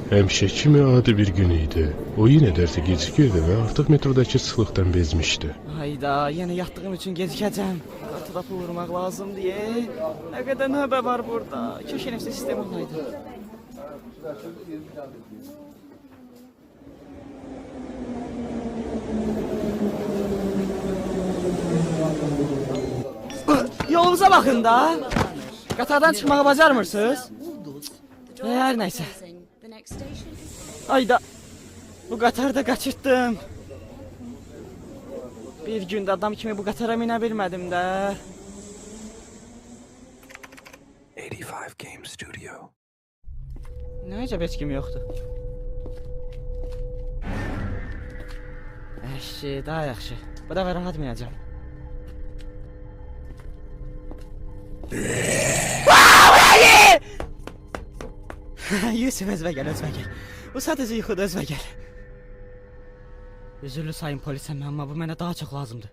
Həmişə kimi adi bir gün idi. O yenə dərsə gecikirdi və artıq metrodakı sıxlıqdan bezmişdi. Hayda, yenə yatdığım üçün gecikəcəm. Kartı vurmaq lazım deyə. Nə qədər növbə var burada. Keşke nefsi sistem olaydı. Yolunuza bakın da. Qatardan çıxmağı bacarmırsınız? Her neyse. Ayda. Bu qatarda qaçırtdım. Bir gündə adam kimi bu qatara minə bilmədim də. 85 Game Studio. Nə əcəb heç kim yoxdur. Əşi, daha yaxşı. Bu da rahat minəcəm. Yusuf, özvə gəl, özvə gəl. Bu sadəcə yuxuda, özvə gəl. Üzürlü sayın polisəm, amma bu mənə daha çox lazımdır.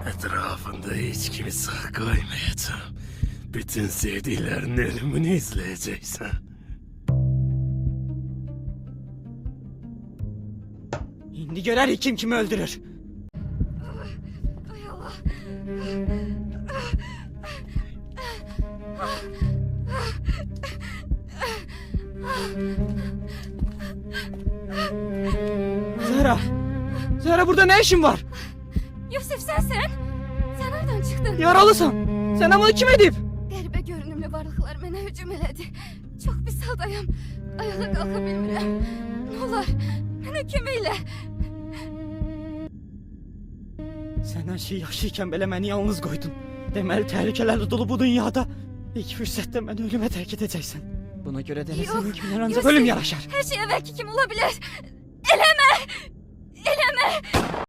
Etrafında hiç kimi sağ koymayacağım. Bütün sevdiklerin ölümünü izleyeceksin. İndi görərik kim kimi öldürür. Ay Allah. Zahra! Zahra, burada ne işin var? Yusuf, sensin. Sen nereden çıktın? Yaralısın. Sen bunu kim edip? Qəribə görünümlü varlıqlar mənə hücum elədi. Çox pis haldayım. Ayağa qalxa bilmirəm. Ne olar, mənə kömək elə. Sən hər şey yaxşıyken belə məni yalnız qoydun. Deməli təhlükələrlə dolu bu dünyada. İlk fürsətdə məni ölümə tərk edəcəksən. Buna görə də sənin kimlər ancaq ölüm yaraşar. Her şey əvvəlki kimi olabilir. Eləmə! Eləmə!